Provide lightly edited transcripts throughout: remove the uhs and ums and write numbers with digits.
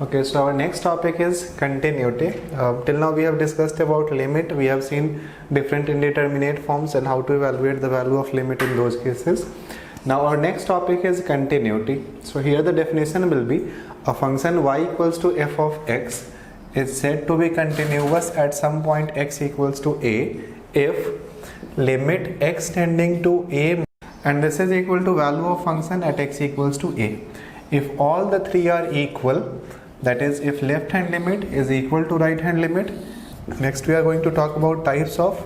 Okay, so our next topic is continuity. Till now we have discussed about limit. We have seen different indeterminate forms and how to evaluate the value of limit in those cases. Now our next topic is continuity. So here the definition will be a function y equals to f of x is said to be continuous at some point x equals to a if limit x tending to a, and this is equal to value of function at x equals to a. If all the three are equal, that is if left hand limit is equal to right hand limit. Next we are going to talk about types of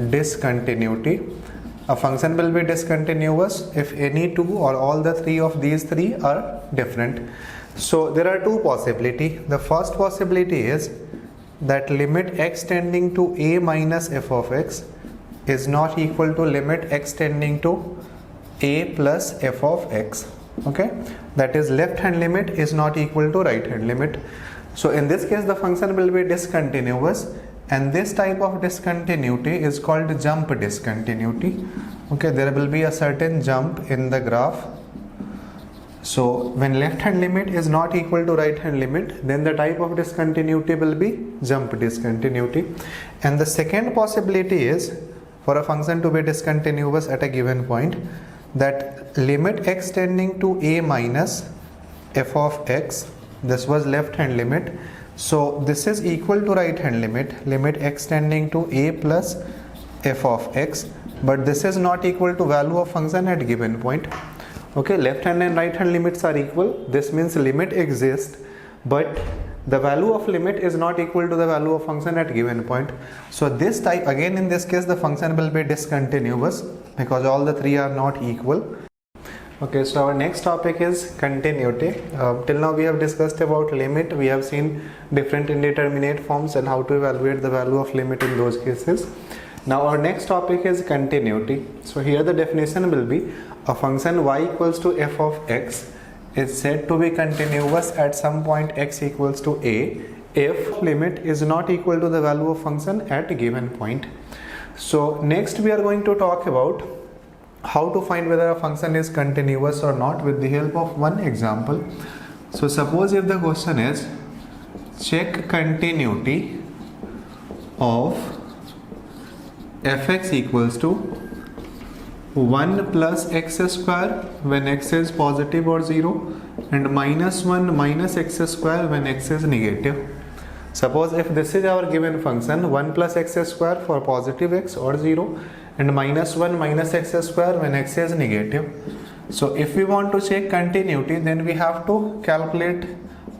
discontinuity. A function will be discontinuous if any two or all the three of these three are different. So there are two possibilities. The first possibility is that limit x tending to a minus f of x is not equal to limit x tending to a plus f of x. Okay, that is left hand limit is not equal to right hand limit. So in this case the function will be discontinuous, and this type of discontinuity is called jump discontinuity. Okay, there will be a certain jump in the graph. So when left hand limit is not equal to right hand limit, then the type of discontinuity will be jump discontinuity. And the second possibility is for a function to be discontinuous at a given point, that limit x tending to a minus f of x, this was left hand limit, so this is equal to right hand limit, limit x tending to a plus f of x, but this is not equal to value of function at given point. Okay, left hand and right hand limits are equal. This means limit exists, but the value of limit is not equal to the value of function at given point. So this type, again in this case the function will be discontinuous because all the three are not equal. Okay, so our next topic is continuity. Till now we have discussed about limit. We have seen different indeterminate forms and how to evaluate the value of limit in those cases. Now our next topic is continuity. So here the definition will be a function y equals to f of x is said to be continuous at some point x equals to a if limit is not equal to the value of function at a given point. So next we are going to talk about how to find whether a function is continuous or not with the help of one example. So suppose if the question is check continuity of fx equals to 1 plus x square when x is positive or 0 and minus 1 minus x square when x is negative. Suppose if this is our given function 1 plus x square for positive x or 0 and minus 1 minus x square when x is negative. So if we want to check continuity, then we have to calculate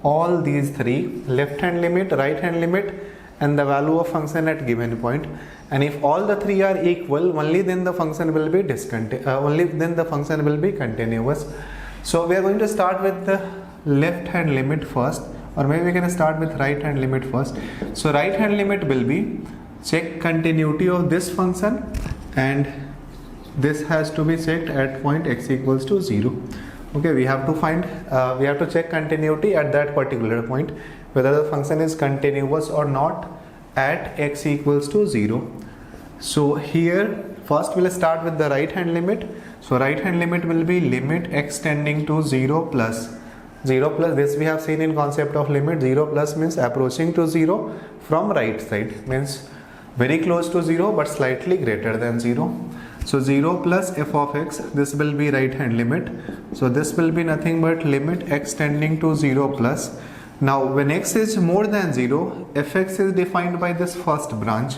all these three, left hand limit, right hand limit and the value of function at given point. And if all the three are equal, only then the function will be continuous. So we are going to start with the left hand limit first, or maybe we can start with right hand limit first. So right hand limit will be check continuity of this function, and this has to be checked at point x equals to 0. Okay, we have to check continuity at that particular point, whether the function is continuous or not at x equals to 0. So here first we'll start with the right hand limit. So right hand limit will be limit x tending to 0 plus this we have seen in concept of limit. 0 plus means approaching to 0 from right side, means very close to 0 but slightly greater than 0. So 0 plus f of x, this will be right hand limit. So this will be nothing but limit x tending to 0 plus. Now when x is more than 0, fx is defined by this first branch.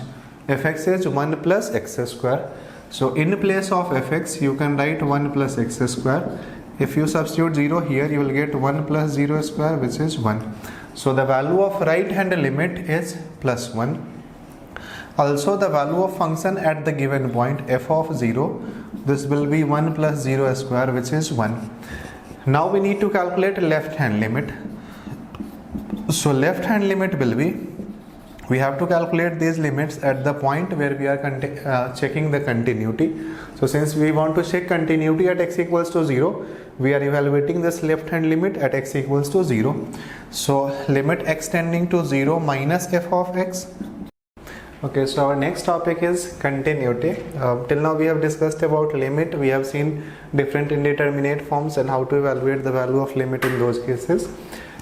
Fx is 1 plus x square. So in place of fx you can write 1 plus x square. If you substitute 0 here, you will get 1 plus 0 square, which is 1. So the value of right hand limit is plus 1. Also the value of function at the given point f of 0, this will be 1 plus 0 square, which is 1. Now we need to calculate left hand limit. So left hand limit will be, we have to calculate these limits at the point where we are checking the continuity. So since we want to check continuity at x equals to 0, we are evaluating this left hand limit at x equals to 0. So limit x tending to 0 minus f of x. Okay, so our next topic is continuity. Till now we have discussed about limit. We have seen different indeterminate forms and how to evaluate the value of limit in those cases.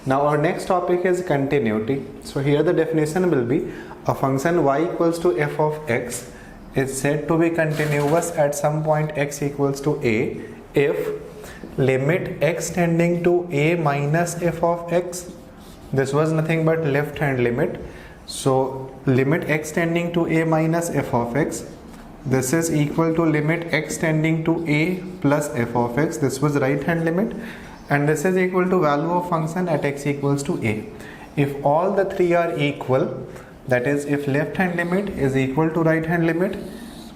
Now our next topic is continuity. So here the definition will be a function y equals to f of x is said to be continuous at some point x equals to a if limit x tending to a minus f of x, this was nothing but left hand limit, so limit x tending to a minus f of x, this is equal to limit x tending to a plus f of x, this was right hand limit, and this is equal to value of function at x equals to a. If all the three are equal, that is if left hand limit is equal to right hand limit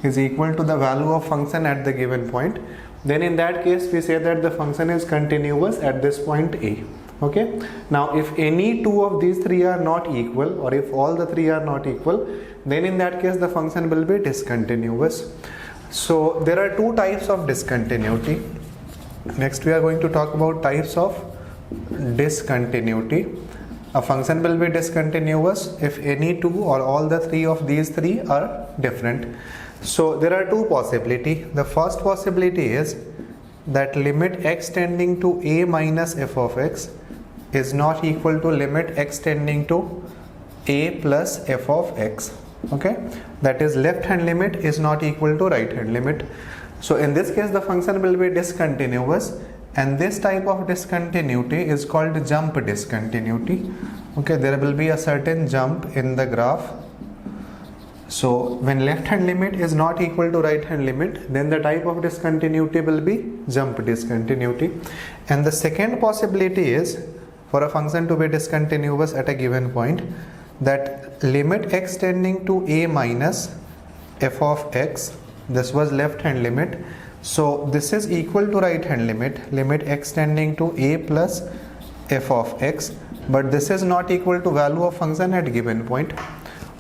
is equal to the value of function at the given point, then in that case we say that the function is continuous at this point a. Okay, now if any two of these three are not equal, or if all the three are not equal, then in that case the function will be discontinuous. So there are two types of discontinuity. Next we are going to talk about types of discontinuity. A function will be discontinuous if any two or all the three of these three are different. So there are two possibilities. The first possibility is that limit x tending to a minus f of x is not equal to limit x tending to a plus f of x. Okay, that is left hand limit is not equal to right hand limit. So in this case the function will be discontinuous, and this type of discontinuity is called jump discontinuity. Okay, there will be a certain jump in the graph. So when left hand limit is not equal to right hand limit, then the type of discontinuity will be jump discontinuity. And the second possibility is for a function to be discontinuous at a given point, that limit x tending to a minus f of x, this was left hand limit, so this is equal to right hand limit, limit x tending to a plus f of x, but this is not equal to value of function at given point.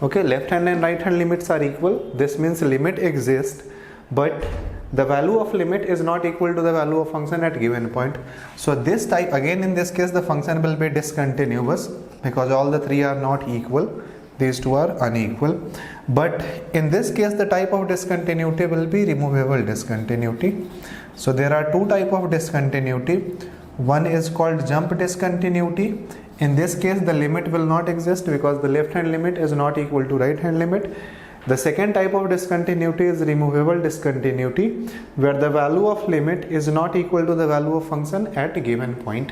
Okay, left hand and right hand limits are equal, this means limit exists, but the value of limit is not equal to the value of function at given point. So this type, again in this case the function will be discontinuous because all the three are not equal, these two are unequal. But in this case the type of discontinuity will be removable discontinuity. So there are two types of discontinuity. One is called jump discontinuity. In this case the limit will not exist because the left hand limit is not equal to right hand limit. The second type of discontinuity is removable discontinuity, where the value of limit is not equal to the value of function at a given point.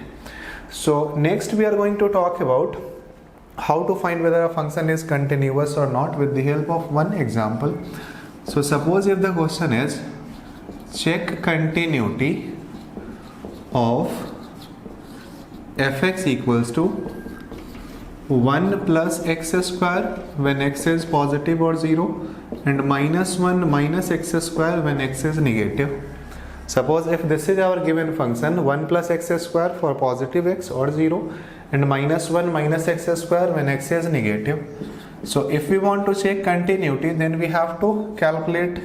So next we are going to talk about how to find whether a function is continuous or not with the help of one example. So suppose if the question is check continuity of fx equals to 1 plus x square when x is positive or 0 and minus 1 minus x square when x is negative. Suppose if this is our given function 1 plus x square for positive x or 0 and minus 1 minus x square when x is negative. So if we want to check continuity, then we have to calculate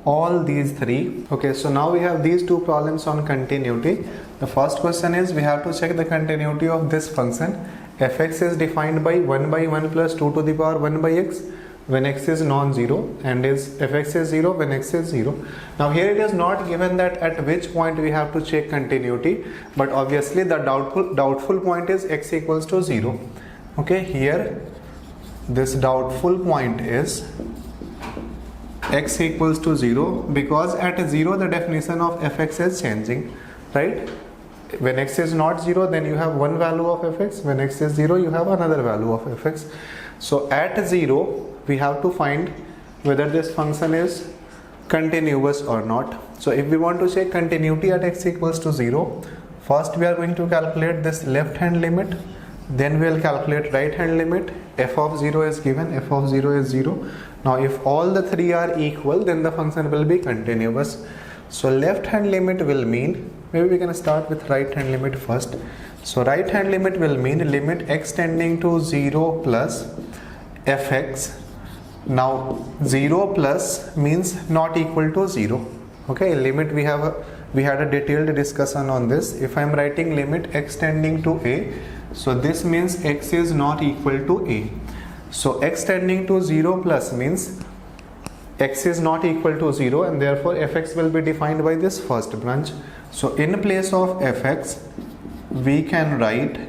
all these three. Okay, so now we have these two problems on continuity. The first question is we have to check the continuity of this function. Fx is defined by 1 by 1 plus 2 to the power 1 by x when x is non-zero, and is fx is 0 when x is 0. Now here it is not given that at which point we have to check continuity, but obviously the doubtful point is x equals to 0. Okay, here this doubtful point is x equals to 0 because at 0 the definition of fx is changing, right? When x is not 0, then you have one value of fx. When x is 0, you have another value of fx. So at 0, we have to find whether this function is continuous or not. So if we want to check continuity at x equals to 0, first we are going to calculate this left hand limit, then we will calculate right hand limit. F of 0 is given, f of 0 is 0. Now if all the three are equal, then the function will be continuous. So left hand limit will mean, maybe we can start with right hand limit first. So right hand limit will mean limit x tending to 0 plus fx. Now 0 plus means not equal to 0. Okay, limit we had a detailed discussion on this. If I am writing limit x tending to a, so this means x is not equal to a. So x tending to 0 plus means x is not equal to 0, and therefore fx will be defined by this first branch. So in place of fx we can write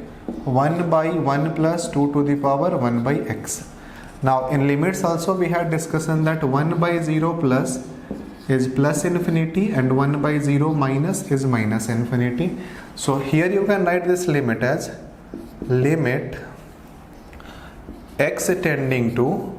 1 by 1 plus 2 to the power 1 by x. Now in limits also we had discussion that 1 by 0 plus is plus infinity and 1 by 0 minus is minus infinity. So here you can write this limit as limit x tending to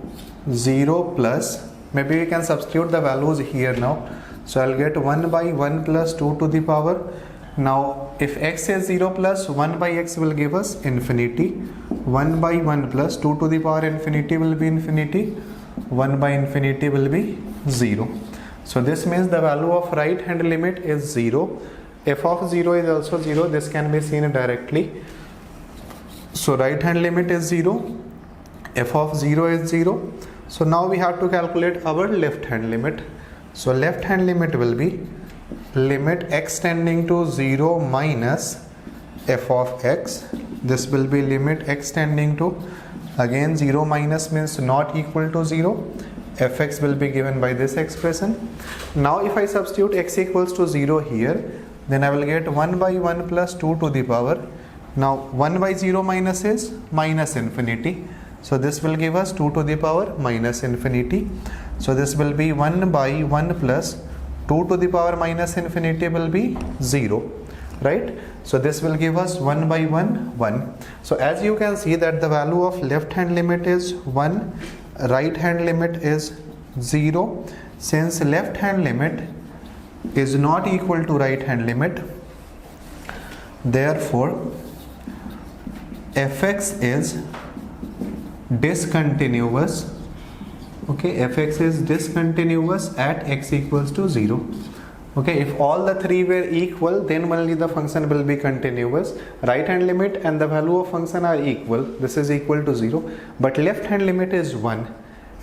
0 plus, maybe we can substitute the values here now. So I'll get 1 by 1 plus 2 to the power. Now if x is 0 plus 1 by x will give us infinity. 1 by 1 plus 2 to the power infinity will be infinity. 1 by infinity will be 0. So this means the value of right hand limit is 0. F of 0 is also 0. This can be seen directly. So right hand limit is 0. F of 0 is 0. So now we have to calculate our left hand limit. So left hand limit will be limit x tending to 0 minus f of x. This will be limit x tending to, again 0 minus means not equal to 0. Fx will be given by this expression. Now if I substitute x equals to 0 here, then I will get 1 by 1 plus 2 to the power. Now 1 by 0 minus is minus infinity. So this will give us 2 to the power minus infinity. So this will be 1 by 1 plus 2 to the power minus infinity will be 0. Right? So this will give us 1 by 1, 1. So as you can see that the value of left hand limit is 1, right hand limit is 0. Since left hand limit is not equal to right hand limit, therefore fx is discontinuous. Okay, fx is discontinuous at x equals to 0. Okay, if all the three were equal, then only the function will be continuous. Right hand limit and the value of function are equal. This is equal to 0. But left hand limit is 1.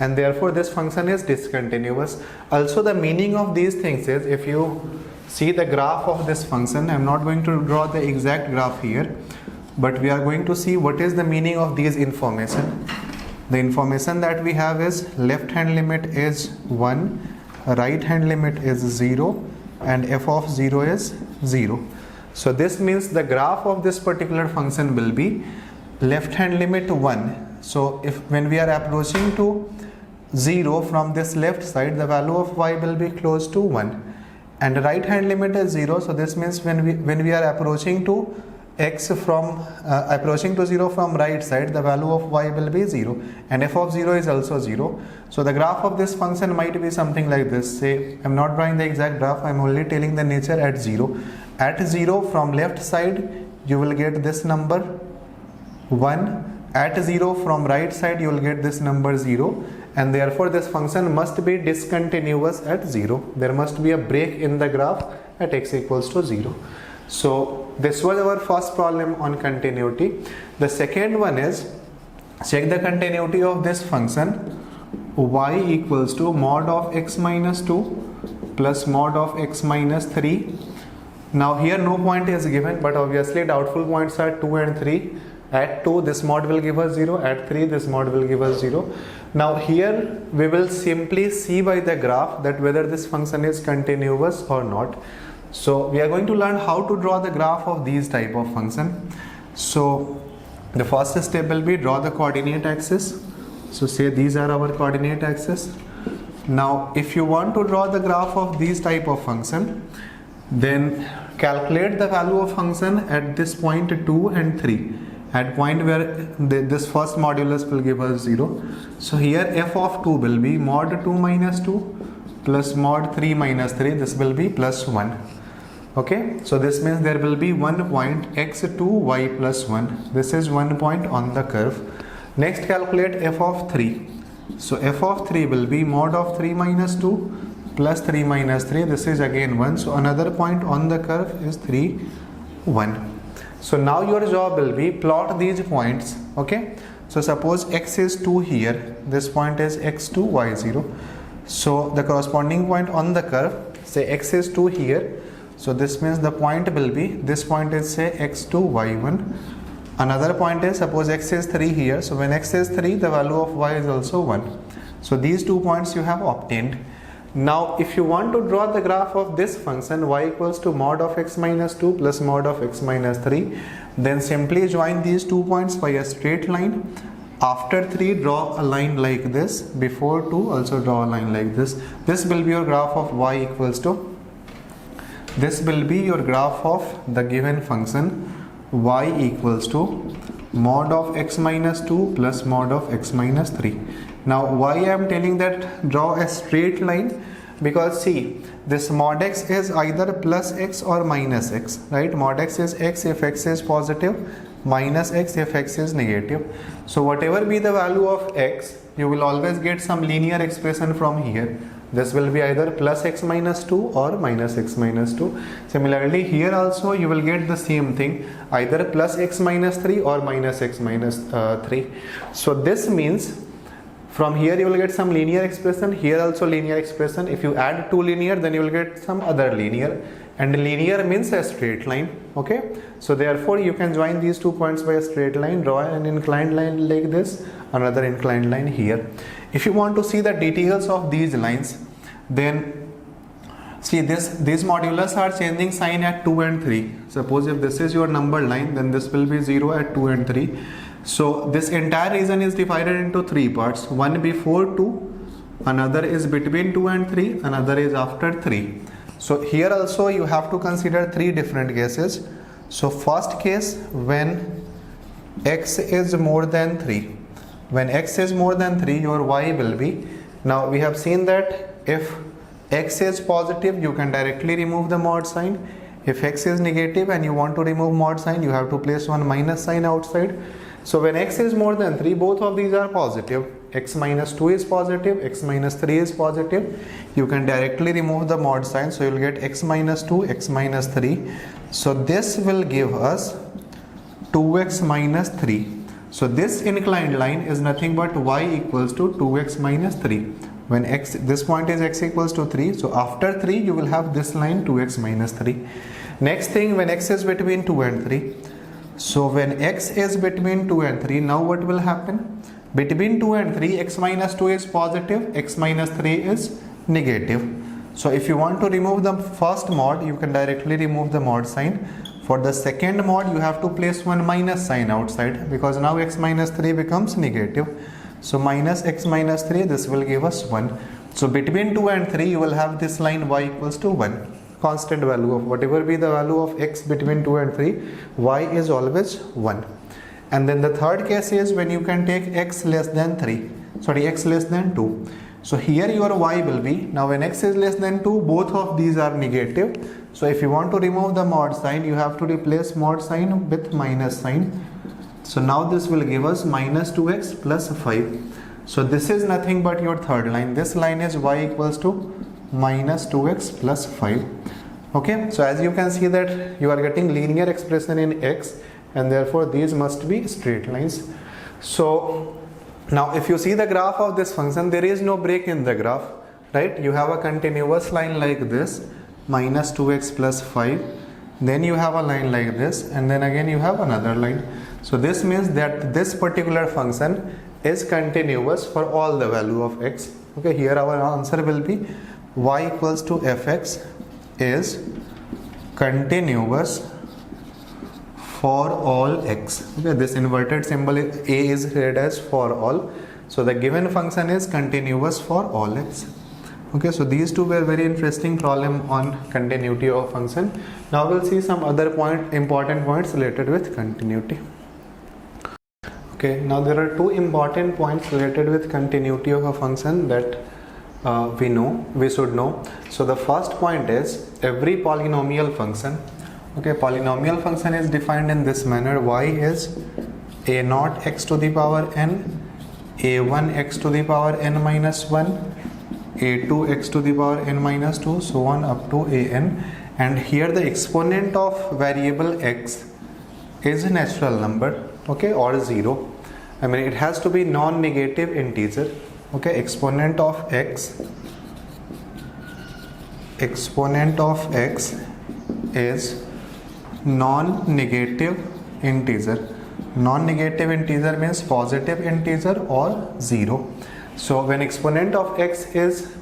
And therefore this function is discontinuous. Also the meaning of these things is, if you see the graph of this function, I am not going to draw the exact graph here, but we are going to see what is the meaning of these information. The information that we have is left hand limit is 1, right hand limit is 0, and f of 0 is 0. So this means the graph of this particular function will be left hand limit 1. So if when we are approaching to 0 from this left side, the value of y will be close to 1, and right hand limit is 0. So this means when we are approaching to x from approaching to 0 from right side, the value of y will be 0, and f of 0 is also 0. So the graph of this function might be something like this. Say, I am not drawing the exact graph, I am only telling the nature at 0. At 0 from left side you will get this number 1, at 0 from right side you will get this number 0, and therefore this function must be discontinuous at 0. There must be a break in the graph at x equals to 0. So this was our first problem on continuity. The second one is, check the continuity of this function y equals to mod of x minus 2 plus mod of x minus 3. Now here no point is given, but obviously doubtful points are 2 and 3. At 2 this mod will give us 0, at 3 this mod will give us 0. Now here we will simply see by the graph that whether this function is continuous or not. So we are going to learn how to draw the graph of these type of function. So the first step will be draw the coordinate axis. So say these are our coordinate axis. Now if you want to draw the graph of these type of function, then calculate the value of function at this point 2 and 3, at point where this first modulus will give us 0. So here f of 2 will be mod 2 minus 2 plus mod 3 minus 3, this will be plus 1. Okay, so this means there will be 1 point x2 y plus 1. This is 1 point on the curve. Next calculate f of 3. So f of 3 will be mod of 3 minus 2 plus 3 minus 3. This is again 1. So another point on the curve is 3, 1. So now your job will be plot these points. Okay, so suppose x is 2 here. This point is x2, y0. So the corresponding point on the curve, say x is 2 here. So this means the point will be, this point is say x2, y1. Another point is, suppose x is 3 here. So when x is 3, the value of y is also 1. So these 2 points you have obtained. Now if you want to draw the graph of this function y equals to mod of x minus 2 plus mod of x minus 3, Then simply join these 2 points by a straight line. After 3, draw a line like this. Before 2, also draw a line like this. This will be your graph of y equals to, this will be your graph of the given function y equals to mod of x minus 2 plus mod of x minus 3. Now why I am telling that draw a straight line? Because see, this mod x is either plus x or minus x, right? Mod x is x if x is positive, minus x if x is negative. So whatever be the value of x, you will always get some linear expression from here. This will be either plus x minus 2 or minus x minus 2. Similarly, here also you will get the same thing, either plus x minus 3 or minus x minus 3. So this means from here you will get some linear expression, here also linear expression. If you add two linear, then you will get some other linear, and linear means a straight line. Okay, so therefore you can join these 2 points by a straight line, draw an inclined line like this, another inclined line here. If you want to see the details of these lines, then see these modulus are changing sign at 2 and 3. Suppose if this is your number line, then this will be 0 at 2 and 3. So this entire region is divided into 3 parts. One before 2, another is between 2 and 3, another is after 3. So here also you have to consider 3 different cases. So first case, when x is more than 3. When x is more than 3, your y will be, now we have seen that if x is positive, you can directly remove the mod sign. If x is negative and you want to remove mod sign, you have to place one minus sign outside. So when x is more than 3, both of these are positive. X minus 2 is positive, x minus 3 is positive. You can directly remove the mod sign. So you will get x minus 2, x minus 3. So this will give us 2x minus 3. So this inclined line is nothing but y equals to 2x minus 3. When x, this point is x equals to 3. So after 3, you will have this line 2x minus 3. Next thing, when x is between 2 and 3. So when x is between 2 and 3, now what will happen? Between 2 and 3, x minus 2 is positive, x minus 3 is negative. So if you want to remove the first mod, you can directly remove the mod sign. For the second mod, you have to place one minus sign outside, because now x minus 3 becomes negative. So minus x minus 3, this will give us 1. So between 2 and 3, you will have this line y equals to 1. Constant value of whatever be the value of x between 2 and 3, y is always 1. And then the third case is when you can take x less than 2. So here your y will be, now when x is less than 2, both of these are negative. So if you want to remove the mod sign, you have to replace mod sign with minus sign. So now this will give us minus 2x plus 5. So this is nothing but your third line. This line is y equals to minus 2x plus 5. Okay, so as you can see that you are getting linear expression in x, and therefore these must be straight lines. So now if you see the graph of this function, there is no break in the graph, right? You have a continuous line like this, minus 2x plus 5. Then you have a line like this, and then again you have another line. So this means that this particular function is continuous for all the value of x. Okay, here our answer will be y equals to fx is continuous for all x. Okay, this inverted symbol A is read as for all. So the given function is continuous for all x. Okay, so these two were very interesting problem on continuity of function. Now we'll see some other important points related with continuity. Okay, now there are two important points related with continuity of a function that we should know. So the first point is every polynomial function. Okay, polynomial function is defined in this manner. Y is a naught x to the power n, a1 x to the power n minus 1, a2 x to the power n minus 2, so on up to an. And here the exponent of variable x is a natural number, okay, or 0. I mean, it has to be non-negative integer. Okay, exponent of x is non-negative integer. Non-negative integer means positive integer or 0. So when exponent of x is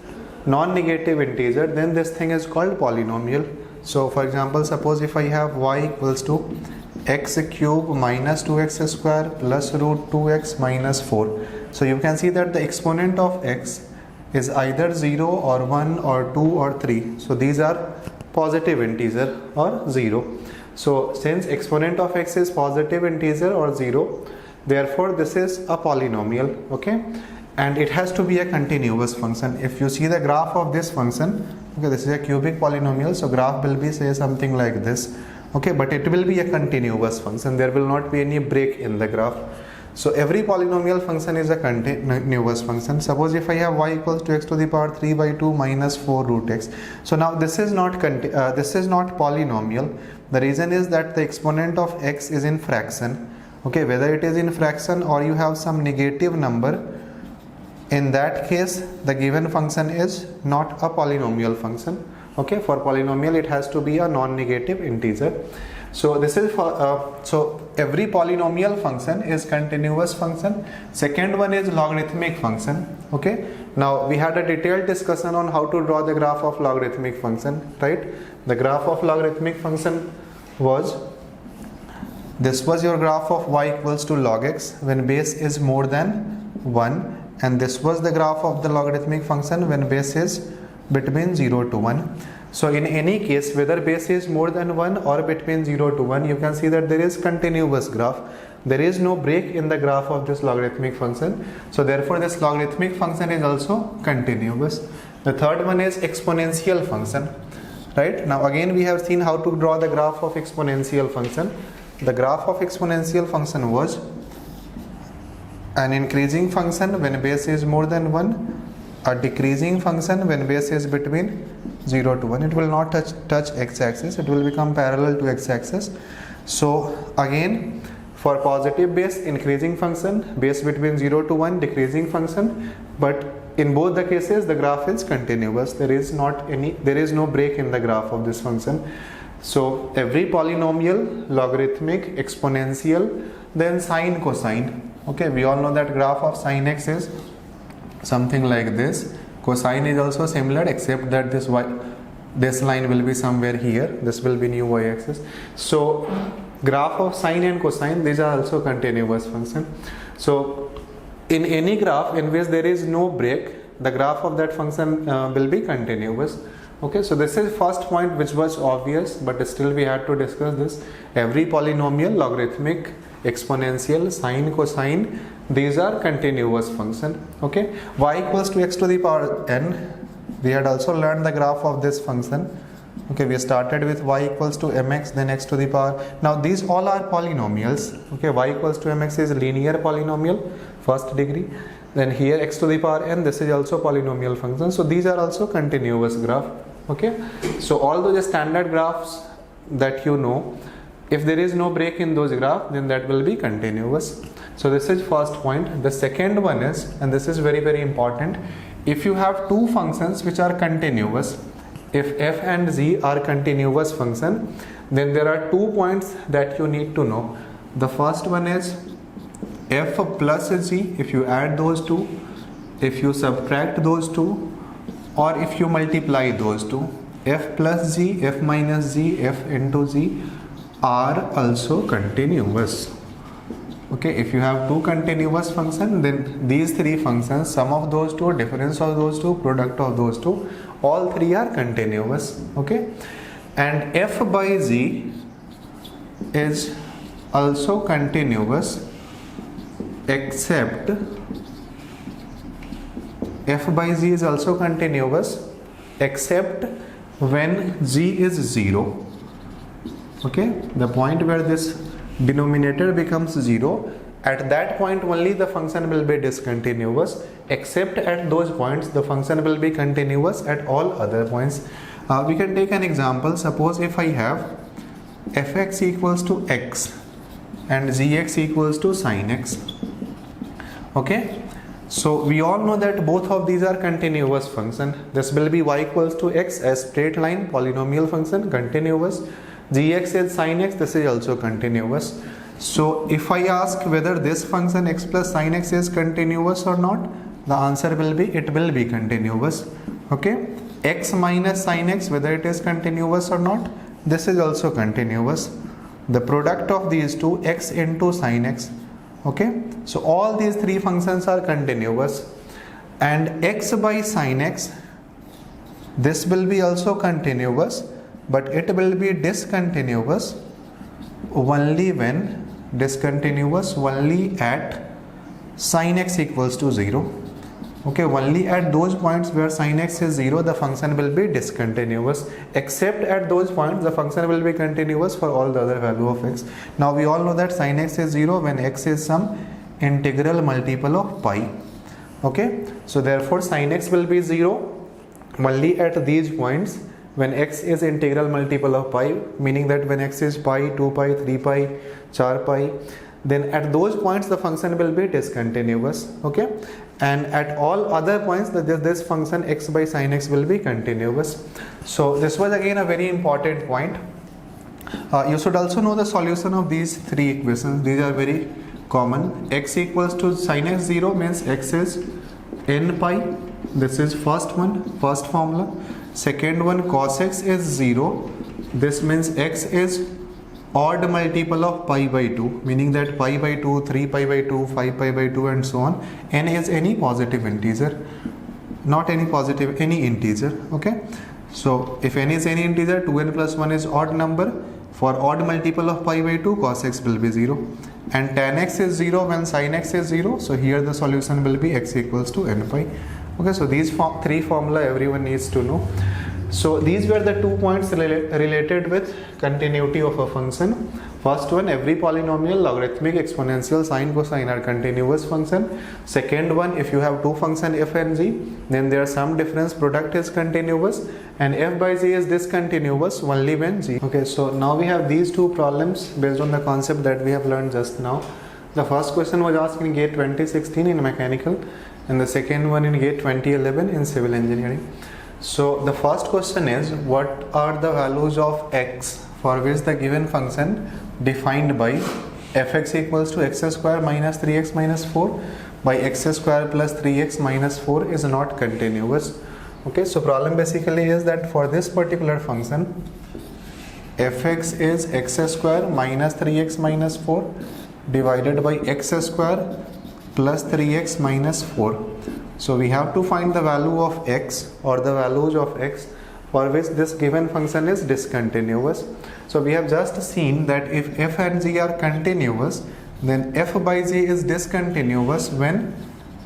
non-negative integer, then this thing is called polynomial. So for example, suppose if I have y equals to x cube minus 2x square plus root 2x minus 4. So you can see that the exponent of x is either 0 or 1 or 2 or 3. So these are positive integer or 0. So since exponent of x is positive integer or 0, therefore this is a polynomial, okay, and it has to be a continuous function. If you see the graph of this function, okay, this is a cubic polynomial, so graph will be say something like this, okay, but it will be a continuous function. There will not be any break in the graph. So every polynomial function is a continuous function. Suppose if I have y equals to x to the power 3 by 2 minus 4 root x. So now this is not polynomial. The reason is that the exponent of x is in fraction. Okay, whether it is in fraction or you have some negative number, in that case the given function is not a polynomial function. Okay, for polynomial it has to be a non-negative integer. So this is for so every polynomial function is continuous function. Second one is logarithmic function. Okay, now we had a detailed discussion on how to draw the graph of logarithmic function, right? The graph of logarithmic function was, this was your graph of y equals to log x when base is more than 1, and this was the graph of the logarithmic function when base is between 0 to 1. So in any case, whether base is more than 1 or between 0 to 1, you can see that there is continuous graph. There is no break in the graph of this logarithmic function. So therefore this logarithmic function is also continuous. The third one is exponential function. Right? Now again we have seen how to draw the graph of exponential function. The graph of exponential function was an increasing function when base is more than 1, a decreasing function when base is between 0 to 1. It will not touch x-axis, it will become parallel to x-axis. So again, for positive base, increasing function, base between 0 to 1, decreasing function, but in both the cases the graph is continuous. There is no break in the graph of this function. So every polynomial, logarithmic, exponential, then sine, cosine. Okay, we all know that graph of sine x is something like this. Cosine is also similar, except that this line will be somewhere here. This will be new y-axis. So graph of sine and cosine, these are also continuous function. So in any graph in which there is no break, the graph of that function will be continuous. Okay, so this is first point, which was obvious, but still we had to discuss this. Every polynomial, logarithmic, exponential, sine, cosine, these are continuous function. Okay, y equals to x to the power n. We had also learned the graph of this function. Okay, we started with y equals to mx, then x to the power. Now these all are polynomials. Okay, y equals to mx is linear polynomial, first degree. Then here x to the power n, this is also polynomial function. So these are also continuous graph. Okay, so all those standard graphs that you know, if there is no break in those graphs, then that will be continuous. So this is first point. The second one is, and this is very very important, if you have two functions which are continuous, if f and z are continuous function, then there are 2 points that you need to know. The first one is f plus z, if you add those two, if you subtract those two, or if you multiply those two, f plus z, f minus z, f into z are also continuous. Okay, if you have two continuous functions, then these three functions, sum of those two, difference of those two, product of those two, all three are continuous. Okay, and f by z is also continuous, except f by z is also continuous except when z is 0. Okay, the point where this denominator becomes 0, at that point only the function will be discontinuous, except at those points the function will be continuous at all other points. We can take an example. Suppose if I have fx equals to x and gx equals to sin x. Okay, so we all know that both of these are continuous function. This will be y equals to x as straight line polynomial function, continuous. Gx is sin x, this is also continuous. So if I ask whether this function x plus sin x is continuous or not, the answer will be it will be continuous. Okay, x minus sin x, whether it is continuous or not, this is also continuous. the product of these two, x into sin x. Okay, so all these three functions are continuous, and x by sin x, this will be also continuous, but it will be discontinuous only at sin x equals to 0. Okay, only at those points where sin x is 0 the function will be discontinuous, except at those points the function will be continuous for all the other value of x. Now we all know that sin x is 0 when x is some integral multiple of pi. Okay, so therefore sin x will be 0 only at these points when x is integral multiple of pi, meaning that when x is pi, 2 pi, 3 pi, 4 pi, then at those points the function will be discontinuous. Okay, and at all other points this function x by sin x will be continuous. So this was again a very important point. You should also know the solution of these three equations. These are very common. X equals to sin x 0 means x is n pi. This is first formula. Second one, cos x is 0. This means x is odd multiple of pi by 2, meaning that pi by 2, 3 pi by 2, 5 pi by 2 and so on. N is any positive integer, not any positive, any integer. Okay, so if n is any integer, 2n plus 1 is odd number. For odd multiple of pi by 2, cos x will be 0, and tan x is 0 when sin x is 0. So here the solution will be x equals to n pi. Okay, so these three formula everyone needs to know. So these were the 2 points related with continuity of a function. First one, every polynomial, logarithmic, exponential, sine, cosine are continuous function. Second one, if you have two function f and g, then there is some difference, product is continuous, and f by g is discontinuous only when g. Okay, so now we have these two problems based on the concept that we have learned just now. The first question was asked in GATE 2016 in mechanical, and the second one in GATE 2011 in civil engineering. So the first question is, what are the values of x for which the given function defined by fx equals to x square minus 3x minus 4 by x square plus 3x minus 4 is not continuous. Okay, so problem basically is that for this particular function fx is x square minus 3x minus 4 divided by x square plus 3x minus 4. So we have to find the value of x or the values of x for which this given function is discontinuous. So we have just seen that if f and g are continuous, then f by g is discontinuous when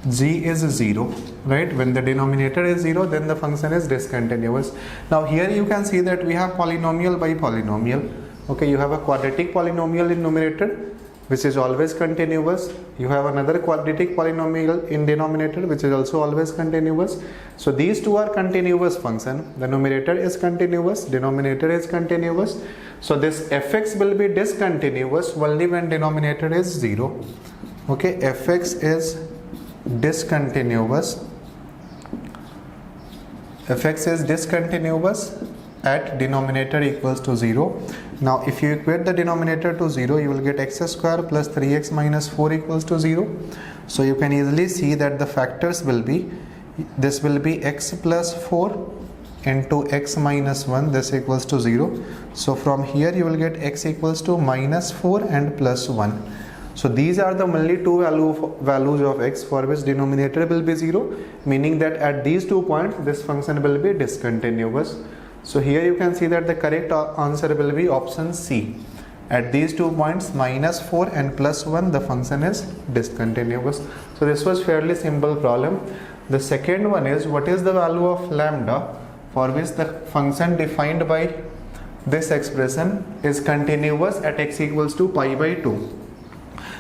g is 0, right? When the denominator is 0, then the function is discontinuous. Now here you can see that we have polynomial by polynomial. Okay, you have a quadratic polynomial in numerator which is always continuous. You have another quadratic polynomial in denominator which is also always continuous. So these two are continuous function. The numerator is continuous, denominator is continuous. So this fx will be discontinuous only when denominator is 0. Okay, fx is discontinuous. Fx is discontinuous at denominator equals to 0. Now if you equate the denominator to 0, you will get x square plus 3x minus 4 equals to 0. So you can easily see that the factors will be, this will be x plus 4 into x minus 1, this equals to 0. So from here you will get x equals to minus 4 and plus 1. So these are the only two values of x for which denominator will be 0, meaning that at these 2 points this function will be discontinuous. So here you can see that the correct answer will be option C. At these 2 points, minus 4 and plus 1, the function is discontinuous. So this was fairly simple problem. The second one is, what is the value of lambda for which the function defined by this expression is continuous at x equals to pi by 2.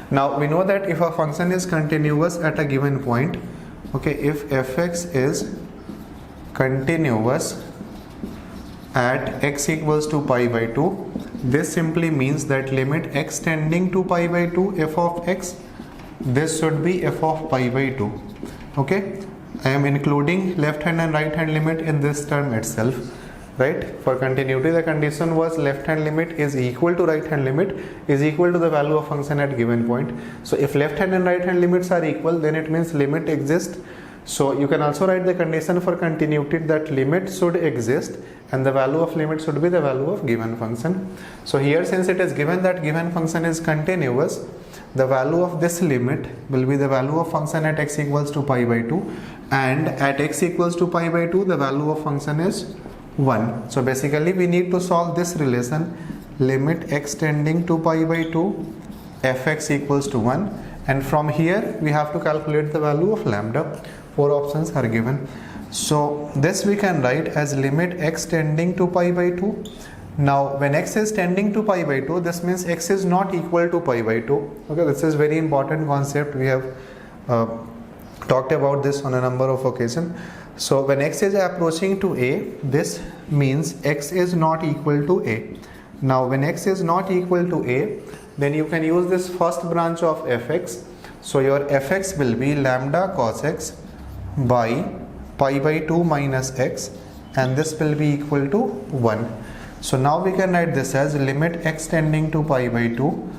Now we know that if a function is continuous at a given point, okay, if fx is continuous at x equals to pi by 2, this simply means that limit x tending to pi by 2 f of x, this should be f of pi by 2. Okay, I am including left hand and right hand limit in this term itself, right? For continuity the condition was left hand limit is equal to right hand limit is equal to the value of function at given point. So if left hand and right hand limits are equal, then it means limit exists So you can also write the condition for continuity that limit should exist and the value of limit should be the value of given function. So here, since it is given that given function is continuous, the value of this limit will be the value of function at x equals to pi by 2, and at x equals to pi by 2 the value of function is 1. So basically we need to solve this relation, limit x tending to pi by 2 fx equals to 1, and from here we have to calculate the value of lambda. 4 options are given. So this we can write as limit x tending to pi by 2. Now when x is tending to pi by 2, this means x is not equal to pi by 2. Okay, this is very important concept. We have talked about this on a number of occasions. So when x is approaching to a, this means x is not equal to a. Now when x is not equal to a, then you can use this first branch of fx. So your fx will be lambda cos x by pi by 2 minus x, and this will be equal to 1. So now we can write this as limit x tending to pi by 2,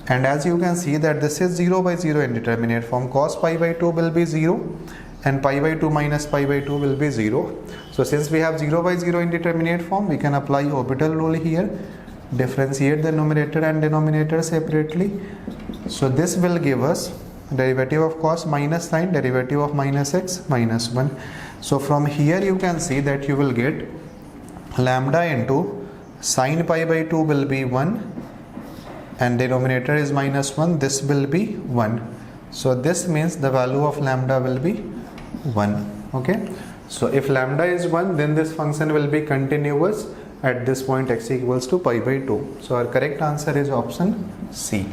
and as you can see that this is 0 by 0 indeterminate form. Cos pi by 2 will be 0 and pi by 2 minus pi by 2 will be 0. So since we have 0 by 0 indeterminate form, we can apply orbital rule here, differentiate the numerator and denominator separately. So this will give us derivative of cos minus sin, derivative of minus x minus 1. So from here you can see that you will get lambda into sin pi by 2 will be 1 and denominator is minus 1, this will be 1. So this means the value of lambda will be 1. Okay, so if lambda is 1, then this function will be continuous at this point x equals to pi by 2. So our correct answer is option C.